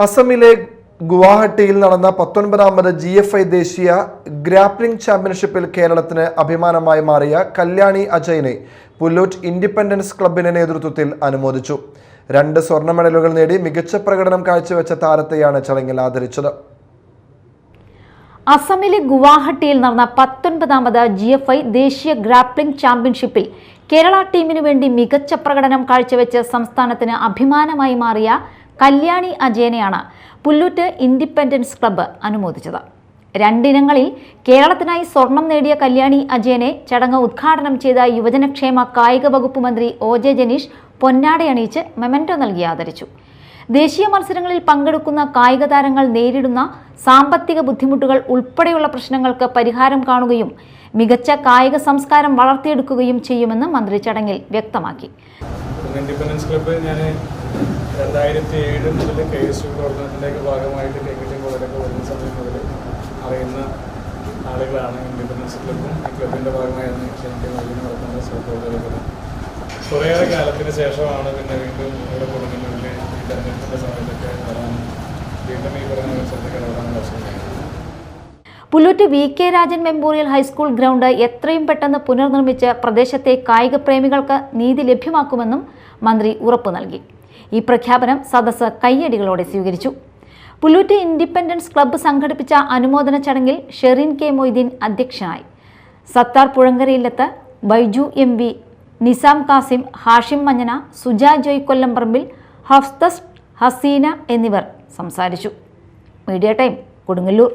അസമിലെ ഗുവാഹട്ടിയിൽ നടന്ന 19ാമത് GFI ദേശീയ ഗ്രാപ്ലിംഗ് ചാമ്പ്യൻഷിപ്പിൽ കേരളത്തിന് അഭിമാനമായി മാറിയ കല്യാണി അജയനെ പുല്ലൂറ്റ് ഇൻഡിപെൻഡൻസ് ക്ലബിന്റെ നേതൃത്വത്തിൽ അനുമോദിച്ചു. 2 സ്വർണ്ണ മെഡലുകൾ നേടി മികച്ച പ്രകടനം കാഴ്ചവെച്ച താരത്തെയാണ് ചടങ്ങിൽ ആദരിച്ചത്. അസമിലെ ഗുവാഹട്ടിയിൽ നടന്ന 19ാമത് GFI ദേശീയ ഗ്രാപ്ലിംഗ് ചാമ്പ്യൻഷിപ്പിൽ കേരള ടീമിനു വേണ്ടി മികച്ച പ്രകടനം കാഴ്ചവെച്ച് സംസ്ഥാനത്തിന് അഭിമാനമായി മാറിയ കല്യാണി അജയനെയാണ് പുല്ലൂറ്റ് ഇൻഡിപെൻഡൻസ് ക്ലബ്ബ് അനുമോദിച്ചത്. 2 ഇനങ്ങളിൽ കേരളത്തിനായി സ്വർണം നേടിയ കല്യാണി അജയനെ ചടങ്ങ് ഉദ്ഘാടനം ചെയ്ത യുവജനക്ഷേമ കായിക വകുപ്പ് മന്ത്രി OJ ജനീഷ് പൊന്നാടയണിയിച്ച് മെമന്റോ നൽകി ആദരിച്ചു. ദേശീയ മത്സരങ്ങളിൽ പങ്കെടുക്കുന്ന കായിക താരങ്ങൾ നേരിടുന്ന സാമ്പത്തിക ബുദ്ധിമുട്ടുകൾ ഉൾപ്പെടെയുള്ള പ്രശ്നങ്ങൾക്ക് പരിഹാരം കാണുകയും മികച്ച കായിക സംസ്കാരം വളർത്തിയെടുക്കുകയും ചെയ്യുമെന്ന് മന്ത്രി ചടങ്ങിൽ വ്യക്തമാക്കി. ഇൻഡിപെൻഡൻസ് ക്ലബ്ബ് ഞാൻ 2007 മുതൽ KSU പ്രവർത്തനത്തിൻ്റെയൊക്കെ ഭാഗമായിട്ട് ക്രിക്കറ്റും കോളേജൊക്കെ വരുന്ന സമയം മുതൽ അറിയുന്ന ആളുകളാണ്. ഇൻഡിപെൻഡൻസ് ക്ലബ്ബും ഈ ക്ലബിൻ്റെ ഭാഗമായിരുന്നു എനിക്ക് നൽകി നടത്തുന്ന സഹപ്രവർത്തകർ. കുറേയേറെ കാലത്തിന് ശേഷമാണ് പിന്നെ വീണ്ടും ഇവിടെ കൊടുങ്ങല്ലൂരിൽ ഈ തെരഞ്ഞെടുപ്പിൻ്റെ സമയത്തൊക്കെ വരാനും വീണ്ടും ഈ പറഞ്ഞ മത്സരത്തിൽ ഇടപെടാനുള്ള അവസരം. Pullut VK Rajan memorial high school ground എത്രയും പെട്ടെന്ന് പുനർനിർമ്മിച്ച് പ്രദേശത്തെ കായിക പ്രേമികൾക്ക് നീതി ലഭ്യമാക്കുമെന്നും മന്ത്രി ഉറപ്പു നൽകി. ഈ പ്രഖ്യാപനം സദസ്സ് കയ്യടികളോടെ സ്വീകരിച്ചു. പുല്ലൂറ്റ് ഇൻഡിപെൻഡൻസ് ക്ലബ്ബ് സംഘടിപ്പിച്ച അനുമോദന ചടങ്ങിൽ ഷെറിൻ K മൊയ്തീൻ അധ്യക്ഷനായി. സത്താർ പുഴങ്കരയില്ലത്ത്, ബൈജു MV, നിസാം കാസിം, ഹാഷിം മഞ്ഞന, സുജ ജോയ് കൊല്ലംപറമ്പിൽ, ഹഫ്തസ്, ഹസീന എന്നിവർ സംസാരിച്ചു. Media time, Kodungallur.